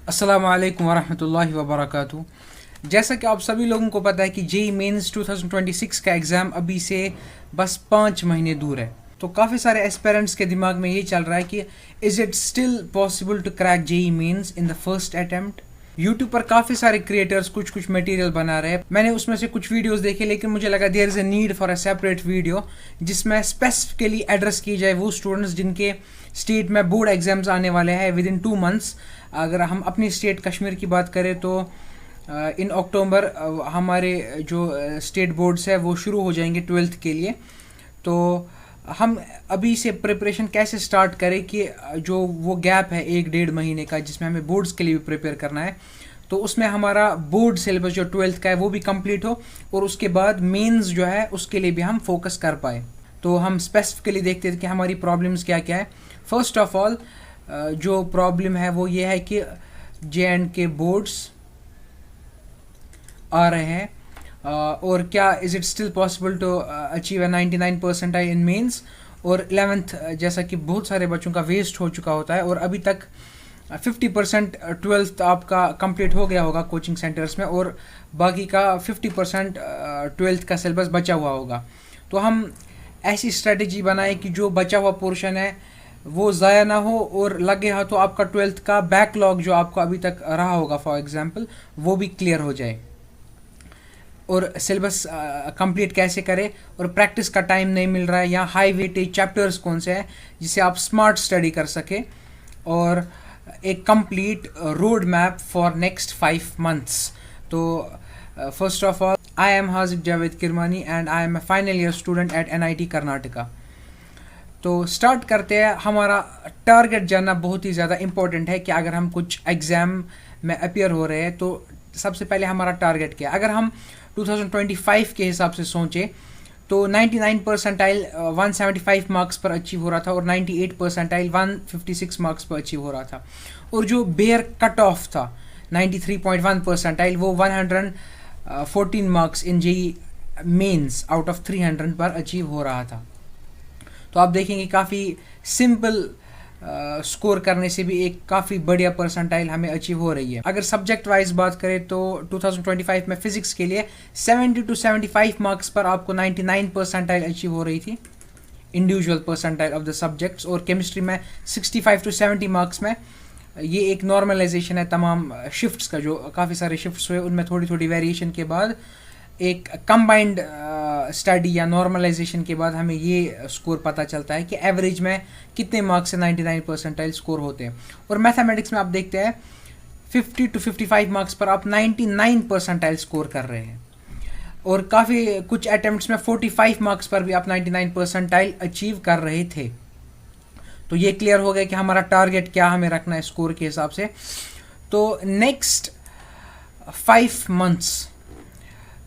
अस्सलामु अलैकुम वरहमतुल्लाहि वबरकातुहू। जैसा कि आप सभी लोगों को पता है कि जेई मेंस 2026 का एग्ज़ाम अभी से बस 5 महीने दूर है। तो काफ़ी सारे एस्पिरेंट्स के दिमाग में ये चल रहा है कि is it still possible to crack JEE Mains in the first attempt. YouTube पर काफ़ी सारे क्रिएटर्स कुछ मटेरियल बना रहे हैं। मैंने उसमें से कुछ वीडियोस देखे, लेकिन मुझे लगा there is a need for a separate video जिसमें स्पेसिफिकली एड्रेस की जाए वो स्टूडेंट्स जिनके स्टेट में बोर्ड एग्जाम्स आने वाले हैं विद इन 2 मंथ्स। अगर हम अपनी स्टेट कश्मीर की बात करें तो इन अक्टूबर हमारे जो स्टेट बोर्ड्स है वो शुरू हो जाएंगे 12th के लिए। तो हम अभी से प्रिपरेशन कैसे स्टार्ट करें कि जो वो गैप है 1-1.5 महीने का जिसमें हमें बोर्ड्स के लिए भी प्रिपेयर करना है, तो उसमें हमारा बोर्ड सिलेबस जो 12th का है वो भी कंप्लीट हो और उसके बाद मेंस जो है उसके लिए भी हम फोकस कर पाए। तो हम स्पेसिफिकली देखते थे कि हमारी प्रॉब्लम्स क्या क्या है। फर्स्ट ऑफ ऑल जो प्रॉब्लम है वो ये है कि JNK बोर्ड्स आ रहे हैं और क्या is it still possible to achieve 99 percentile in Mains. और 11th जैसा कि बहुत सारे बच्चों का वेस्ट हो चुका होता है और अभी तक 50% 12th आपका कंप्लीट हो गया होगा कोचिंग सेंटर्स में और बाकी का 50% 12th का सिलेबस बचा हुआ होगा। तो हम ऐसी स्ट्रेटजी बनाए कि जो बचा हुआ पोर्शन है वो ज़ाया ना हो और लगे हाथों आपका 12th का बैकलॉग जो आपको अभी तक रहा होगा फॉर एग्जांपल वो भी क्लियर हो जाए। और सिलेबस कंप्लीट कैसे करें और प्रैक्टिस का टाइम नहीं मिल रहा है या हाई वेटेज चैप्टर्स कौन से हैं जिसे आप स्मार्ट स्टडी कर सके और एक complete road map for next 5 months. तो first of all I am Haziq Javed Kirmani and I am a final year student at NIT Karnataka. तो स्टार्ट करते हैं। हमारा टारगेट जानना बहुत ही ज़्यादा इम्पोर्टेंट है कि अगर हम कुछ एग्ज़ाम में अपीयर हो रहे हैं तो सबसे पहले हमारा टारगेट क्या है। अगर हम 2025 के हिसाब से सोचें तो 99 परसेंटाइल 175 मार्क्स पर अचीव हो रहा था और 98 परसेंटाइल 156 मार्क्स पर अचीव हो रहा था और जो बेयर कट ऑफ था 93.1 परसेंटाइल वो 114 marks in JEE Mains out of 300 पर अचीव हो रहा था। तो आप देखेंगे काफ़ी सिंपल स्कोर करने से भी एक काफ़ी बढ़िया परसेंटाइल हमें अचीव हो रही है। अगर सब्जेक्ट वाइज बात करें तो 2025 में फ़िज़िक्स के लिए 70 to 75 मार्क्स पर आपको 99 परसेंटाइल अचीव हो रही थी individual percentile of the subjects. और केमिस्ट्री में 65 to 70 मार्क्स में ये एक नॉर्मलाइजेशन है तमाम शिफ्ट्स का, जो काफ़ी सारे शिफ्ट्स हुए उनमें थोड़ी थोड़ी वेरिएशन के बाद एक कंबाइंड स्टडी या नॉर्मलाइजेशन के बाद हमें ये स्कोर पता चलता है कि एवरेज में कितने मार्क्स से 99 परसेंटाइल स्कोर होते हैं। और मैथमेटिक्स में आप देखते हैं 50 to 55 मार्क्स पर आप 99 परसेंटाइल स्कोर कर रहे हैं और काफ़ी कुछ अटेम्प्ट्स में 45 मार्क्स पर भी आप 99 परसेंटाइल अचीव कर रहे थे। तो ये क्लियर हो गया कि हमारा टारगेट क्या हमें रखना है स्कोर के हिसाब से। तो नेक्स्ट 5 मंथ्स,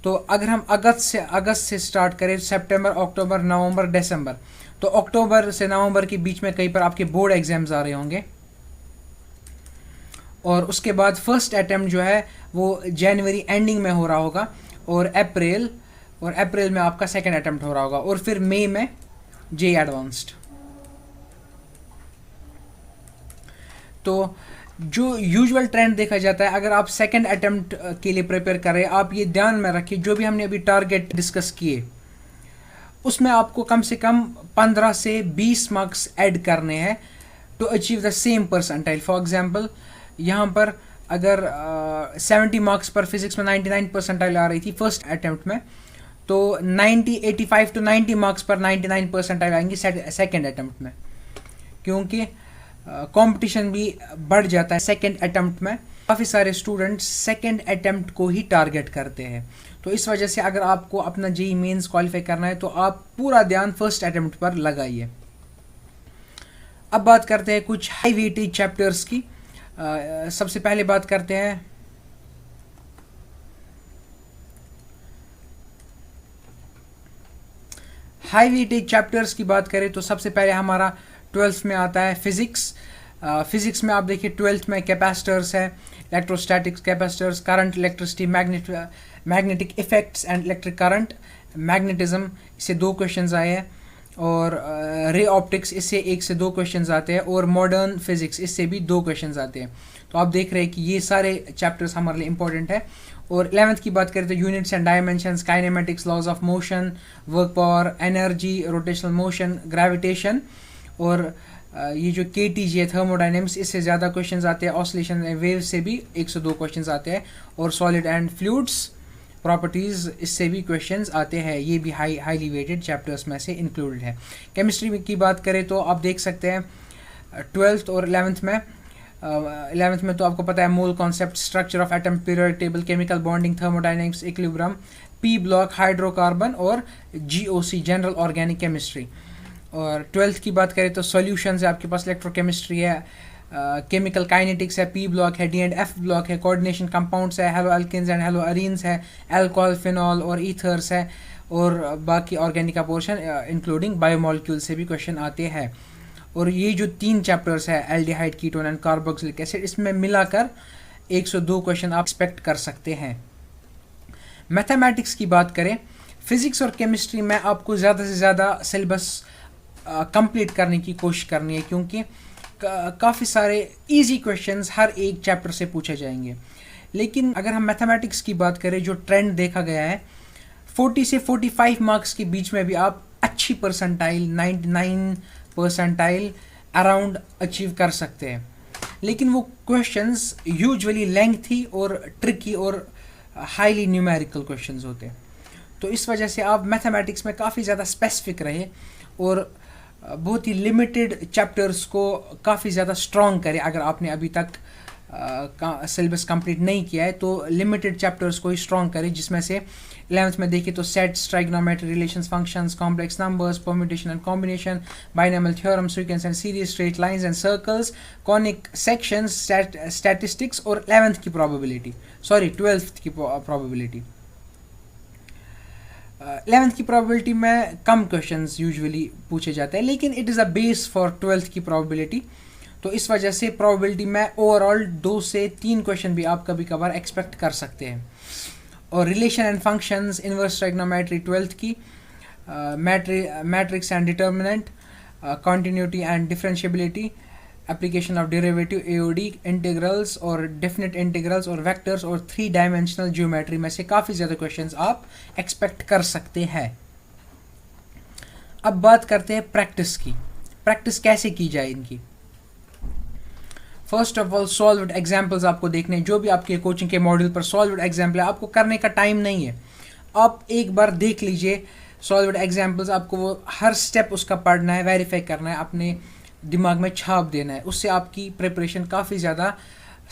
तो अगर हम अगस्त से स्टार्ट करें, सितंबर, अक्टूबर, नवंबर, दिसंबर, तो अक्टूबर से नवंबर के बीच में कहीं पर आपके बोर्ड एग्जाम्स आ रहे होंगे और उसके बाद फर्स्ट अटेम्प्ट जो है वो जनवरी एंडिंग में हो रहा होगा और अप्रैल में आपका सेकंड अटेम्प्ट हो रहा होगा और फिर मई में जेई एडवांस्ड। तो जो यूजुअल ट्रेंड देखा जाता है, अगर आप सेकंड अटेम्प्ट के लिए प्रिपेयर कर रहे हैं, आप ये ध्यान में रखिए जो भी हमने अभी टारगेट डिस्कस किए उसमें आपको कम से कम 15 से 20 मार्क्स ऐड करने हैं to achieve the same percentile. For example यहाँ पर अगर 70 मार्क्स पर फिजिक्स में 99 परसेंटाइल आ रही थी फर्स्ट अटेम्प्ट में, तो 85 to 90 मार्क्स पर 99 परसेंटाइल आएंगी सेकेंड अटेम्प्ट में, क्योंकि कंपटीशन भी बढ़ जाता है सेकंड अटेम्प्ट में। काफ़ी सारे स्टूडेंट्स सेकंड अटेम्प्ट को ही टारगेट करते हैं। तो इस वजह से अगर आपको अपना जेई मेंस क्वालिफाई करना है तो आप पूरा ध्यान फर्स्ट अटेम्प्ट पर लगाइए। अब बात करते हैं कुछ हाई वेटेज चैप्टर्स की। सबसे पहले बात करते हैं हाई वेटेज चैप्टर्स की बात करें तो सबसे पहले हमारा 12th में आता है फिज़िक्स। फिज़िक्स में आप देखिए 12th में कैपेसिटर्स है, electrostatics, capacitors, current, electricity, magnetic effects and electric current, magnetism, इससे 2 क्वेश्चंस आए हैं। और रे ऑप्टिक्स इससे 1 से 2 क्वेश्चंस आते हैं, और मॉडर्न फिजिक्स इससे भी 2 क्वेश्चंस आते हैं। तो आप देख रहे हैं कि ये सारे चैप्टर्स हमारे लिए इंपॉर्टेंट है। और 11th की बात करें तो units and dimensions, kinematics, laws of motion, work power, energy, rotational motion, gravitation, और ये जो KTG है थर्मोडाइनमिक्स, इससे ज़्यादा क्वेश्चंस आते हैं। ऑसिलेशन वेव से भी 102 क्वेश्चंस आते हैं, और सॉलिड एंड फ्लूइड्स प्रॉपर्टीज़ इससे भी क्वेश्चंस आते हैं। ये भी हाईली वेटेड चैप्टर्स में से इंक्लूडेड है। केमिस्ट्री की बात करें तो आप देख सकते हैं 12th और 11th में। 11th में तो आपको पता है mole concept, structure of atom, periodic table, chemical bonding, thermodynamics, equilibrium, P block, hydrocarbon, और GOC जनरल ऑर्गेनिक केमिस्ट्री। और 12th की बात करें तो सॉल्यूशंस है आपके पास, इलेक्ट्रोकेमिस्ट्री है, केमिकल काइनेटिक्स है, P ब्लॉक है, D&F ब्लॉक है, कोऑर्डिनेशन कंपाउंड्स है, halo alkanes and halo arenes है, अल्कोहल, फिनॉल और ईथर्स है, और बाकी ऑर्गेनिक का पोर्शन इंक्लूडिंग बायोमोलिक्यूल से भी क्वेश्चन आते हैं। और ये जो 3 चैप्टर्स है aldehyde, ketone and carboxylic acid, इसमें मिलाकर 102 क्वेश्चन आप एक्सपेक्ट कर सकते हैं। मैथमेटिक्स की बात करें, फिजिक्स और केमिस्ट्री में आपको ज़्यादा से ज़्यादा सिलेबस कंप्लीट करने की कोशिश करनी है, क्योंकि काफ़ी सारे इजी क्वेश्चंस हर एक चैप्टर से पूछे जाएंगे। लेकिन अगर हम मैथमेटिक्स की बात करें, जो ट्रेंड देखा गया है 40 से 45 मार्क्स के बीच में भी आप अच्छी परसेंटाइल 99 परसेंटाइल अराउंड अचीव कर सकते हैं। लेकिन वो क्वेश्चंस यूजुअली लेंथी और ट्रिकी और हाईली न्यूमेरिकल क्वेश्चंस होते हैं। तो इस वजह से आप मैथमेटिक्स में काफ़ी ज़्यादा स्पेसिफिक रहे और बहुत ही लिमिटेड चैप्टर्स को काफ़ी ज़्यादा स्ट्रॉन्ग करें। अगर आपने अभी तक सिलेबस कंप्लीट नहीं किया है तो लिमिटेड चैप्टर्स को ही स्ट्रॉन्ग करें, जिसमें से 11th में देखें तो sets, trigonometry, relations, functions, complex numbers, permutation and combination, binomial theorem, sequence and series, straight lines and circles, conic sections, statistics और 12th की प्रोबेबिलिटी। 11th की प्रोबेबिलिटी में कम क्वेश्चंस यूजुअली पूछे जाते हैं, लेकिन it is a base for 12th की probability. तो इस वजह से प्रोबेबिलिटी में ओवरऑल 2 से 3 क्वेश्चन भी आप कभी कभार एक्सपेक्ट कर सकते हैं। और relation and functions, inverse trigonometry 12th की, matrix and determinant, continuity and differentiability, application of derivative, AOD, integrals और डेफिनेट इंटीग्रल्स और वेक्टर्स और 3 डायमेंशनल ज्योमेट्री में से काफ़ी ज़्यादा क्वेश्चंस आप एक्सपेक्ट कर सकते हैं। अब बात करते हैं प्रैक्टिस की। प्रैक्टिस कैसे की जाए इनकी? First of all solved examples आपको देखने, जो भी आपके कोचिंग के मॉड्यूल पर सॉल्व्ड एग्जाम्पल है, आपको करने का टाइम नहीं है। आप एक बार देख लीजिए सॉल्व्ड एग्जाम्पल्स, आपको वो हर स्टेप उसका पढ़ना है, वेरीफाई करना है, अपने दिमाग में छाप देना है। उससे आपकी प्रिपरेशन काफ़ी ज़्यादा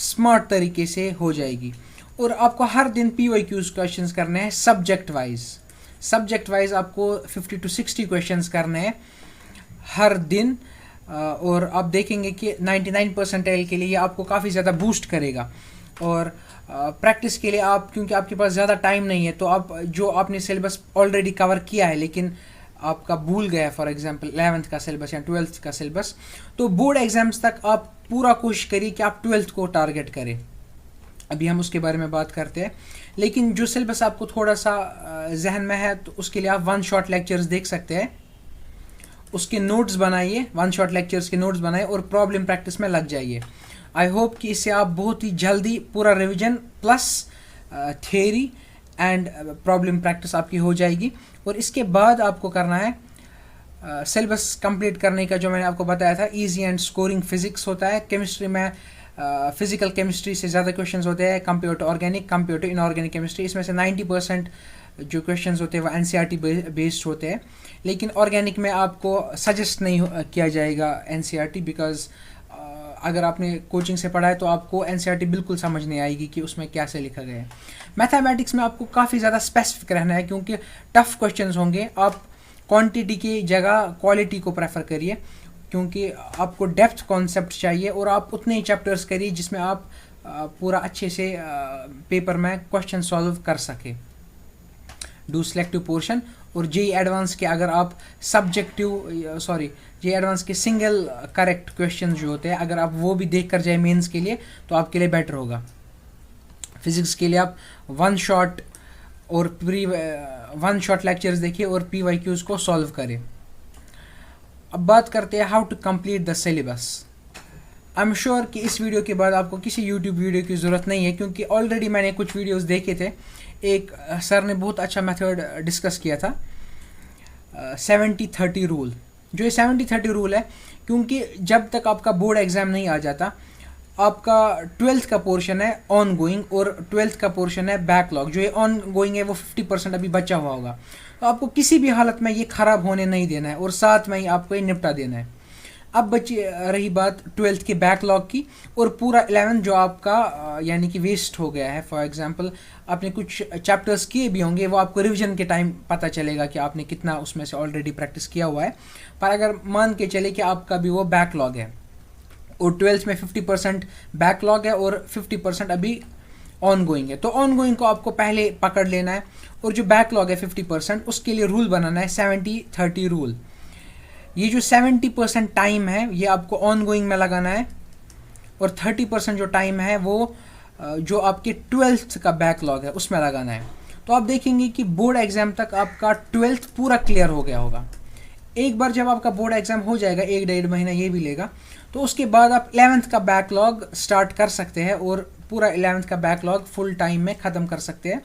स्मार्ट तरीके से हो जाएगी। और आपको हर दिन PYQs क्वेश्चंस करने हैं सब्जेक्ट वाइज आपको 50 to 60 क्वेश्चंस करने हैं हर दिन। और आप देखेंगे कि 99 परसेंटाइल के लिए आपको काफ़ी ज़्यादा बूस्ट करेगा। और प्रैक्टिस के लिए आप, क्योंकि आपके पास ज़्यादा टाइम नहीं है, तो आप जो आपने सिलेबस ऑलरेडी कवर किया है लेकिन आपका भूल गया, फॉर एग्जांपल 11th का सिलेबस या 12th का सिलेबस, तो बोर्ड एग्जाम्स तक आप पूरा कोशिश करिए कि आप 12th को टारगेट करें। अभी हम उसके बारे में बात करते हैं। लेकिन जो सिलेबस आपको थोड़ा सा जहन में है, तो उसके लिए आप 1 शॉट लेक्चर्स देख सकते हैं, उसके नोट्स बनाइए, 1 शॉट लेक्चर्स के नोट्स बनाइए और प्रॉब्लम प्रैक्टिस में लग जाइए। आई होप कि इससे आप बहुत ही जल्दी पूरा revision plus theory and problem practice आपकी हो जाएगी। और इसके बाद आपको करना है सिलेबस कंप्लीट करने का, जो मैंने आपको बताया था, इजी एंड स्कोरिंग फिजिक्स होता है। केमिस्ट्री में फिजिकल केमिस्ट्री से ज़्यादा क्वेश्चंस होते हैं compare to organic, compare to inorganic chemistry. इसमें से 90% जो क्वेश्चंस होते हैं वो NCERT बेस्ड होते हैं। लेकिन ऑर्गेनिक में आपको सजेस्ट नहीं किया जाएगा NCERT, बिकॉज अगर आपने कोचिंग से पढ़ा है तो आपको NCERT बिल्कुल समझ नहीं आएगी कि उसमें क्या से लिखा गया है। मैथमेटिक्स में आपको काफ़ी ज़्यादा स्पेसिफिक रहना है, क्योंकि टफ क्वेश्चंस होंगे। आप क्वांटिटी की जगह क्वालिटी को प्रेफर करिए, क्योंकि आपको डेप्थ कॉन्सेप्ट चाहिए। और आप उतने ही चैप्टर्स करिए जिसमें आप पूरा अच्छे से पेपर में क्वेश्चन सॉल्व कर सके। Do selective portion. और JEE एडवांस के अगर आप JEE एडवांस के सिंगल करेक्ट क्वेश्चन जो होते हैं, अगर आप वो भी देख कर जाए मेंस के लिए, तो आपके लिए बेटर होगा। फिजिक्स के लिए आप 1 शॉट और 1 शॉट लेक्चर्स देखिए और PYQs को सॉल्व करें। अब बात करते हैं how to complete the syllabus. I am sure कि इस वीडियो के बाद आपको किसी यूट्यूब वीडियो की ज़रूरत नहीं है, क्योंकि ऑलरेडी मैंने कुछ वीडियोस देखे थे। एक सर ने बहुत अच्छा मेथड डिस्कस किया था, 70-30 रूल। जो ये 70-30 रूल है, क्योंकि जब तक आपका बोर्ड एग्ज़ाम नहीं आ जाता, आपका 12th का पोर्शन है ऑन गोइंग और 12th का पोर्शन है बैकलॉग। जो ये ऑन गोइंग है वो 50% अभी बचा हुआ होगा, तो आपको किसी भी हालत में ये ख़राब होने नहीं देना है और साथ में ही आपको ये निपटा देना है। अब बची रही बात 12th के बैकलॉग की, और पूरा 11th जो आपका यानी कि वेस्ट हो गया है। फॉर एग्जांपल आपने कुछ चैप्टर्स किए भी होंगे, वो आपको रिवीजन के टाइम पता चलेगा कि आपने कितना उसमें से ऑलरेडी प्रैक्टिस किया हुआ है। पर अगर मान के चले कि आपका भी वो बैकलॉग है और 12th में 50% बैकलॉग है और 50% अभी ऑन गोइंग है, तो ऑन गोइंग को आपको पहले पकड़ लेना है, और जो बैकलॉग है 50% उसके लिए रूल बनाना है 70-30 रूल। ये जो 70% टाइम है ये आपको ऑन गोइंग में लगाना है, और 30% जो टाइम है वो जो आपके 12th का बैकलॉग है उसमें लगाना है। तो आप देखेंगे कि बोर्ड एग्ज़ाम तक आपका 12th पूरा क्लियर हो गया होगा। एक बार जब आपका बोर्ड एग्ज़ाम हो जाएगा, 1-1.5 महीना ये भी लेगा, तो उसके बाद आप 11th का बैकलॉग स्टार्ट कर सकते हैं और पूरा 11th का बैकलॉग फुल टाइम में ख़त्म कर सकते हैं।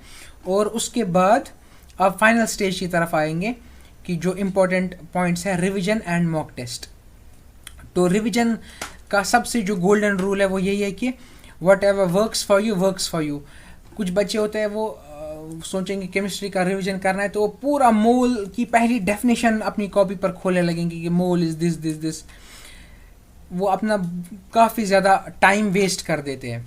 और उसके बाद आप फाइनल स्टेज की तरफ आएंगे कि जो इम्पोर्टेंट पॉइंट्स है रिवीजन एंड मॉक टेस्ट। तो रिवीजन का सबसे जो गोल्डन रूल है वो यही है कि what ever works for you works for you. कुछ बच्चे होते हैं वो सोचेंगे केमिस्ट्री का रिवीजन करना है, तो वो पूरा मोल की पहली डेफिनेशन अपनी कॉपी पर खोलने लगेंगे कि मोल इज़ दिस दिस दिस। वो अपना काफ़ी ज़्यादा टाइम वेस्ट कर देते हैं।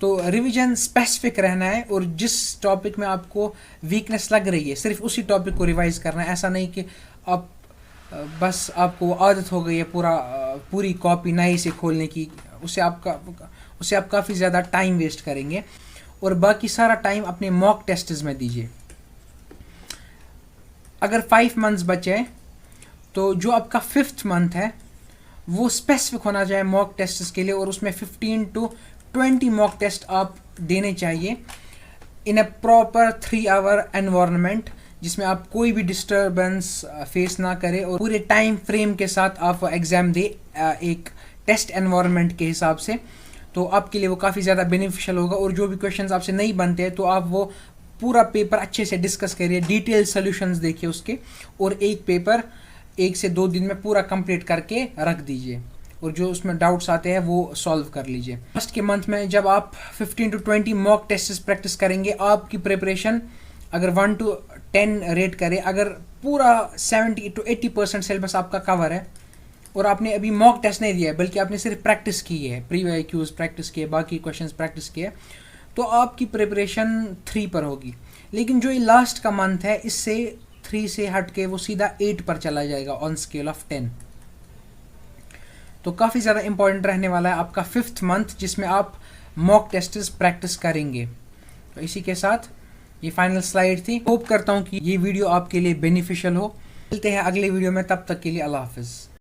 तो रिवीजन स्पेसिफिक रहना है, और जिस टॉपिक में आपको वीकनेस लग रही है सिर्फ उसी टॉपिक को रिवाइज करना है। ऐसा नहीं कि आप बस आपको आदत हो गई है पूरी कॉपी नए से खोलने की, उससे आप काफ़ी ज़्यादा टाइम वेस्ट करेंगे, और बाकी सारा टाइम अपने मॉक टेस्ट्स में दीजिए। अगर 5 मंथ्स बचे हैं तो जो आपका 5th मंथ है वो स्पेसिफिक होना चाहिए मॉक टेस्ट्स के लिए, और उसमें 15 to 20 मॉक टेस्ट आप देने चाहिए इन अ प्रॉपर 3 आवर एनवायरनमेंट, जिसमें आप कोई भी डिस्टर्बेंस फेस ना करें, और पूरे टाइम फ्रेम के साथ आप एग्ज़ाम दे एक टेस्ट एनवायरनमेंट के हिसाब से। तो आपके लिए वो काफ़ी ज़्यादा बेनिफिशियल होगा, और जो भी क्वेश्चंस आपसे नहीं बनते हैं तो आप वो पूरा पेपर अच्छे से डिस्कस करिए, डिटेल सोल्यूशंस देखिए उसके, और एक पेपर 1 से 2 दिन में पूरा कंप्लीट करके रख दीजिए, और जो उसमें डाउट्स आते हैं वो सॉल्व कर लीजिए। फर्स्ट के मंथ में जब आप 15 to 20 मॉक टेस्ट प्रैक्टिस करेंगे, आपकी प्रिपरेशन अगर 1 to 10 रेट करें, अगर पूरा 70 to 80% सिलेबस आपका कवर है और आपने अभी मॉक टेस्ट नहीं दिया है बल्कि आपने सिर्फ प्रैक्टिस की है, प्रीवियस क्यूज प्रैक्टिस किए, बाकी क्वेश्चंस प्रैक्टिस किए, तो आपकी प्रिपरेशन 3 पर होगी। लेकिन जो ये लास्ट का मंथ है, इससे 3 से हट के वो सीधा 8 पर चला जाएगा ऑन स्केल ऑफ 10। तो काफ़ी ज़्यादा इंपॉर्टेंट रहने वाला है आपका 5th मंथ, जिसमें आप मॉक टेस्ट्स प्रैक्टिस करेंगे। तो इसी के साथ ये फाइनल स्लाइड थी। होप करता हूँ कि ये वीडियो आपके लिए बेनिफिशियल हो। मिलते हैं अगले वीडियो में, तब तक के लिए अल्लाह हाफिज़।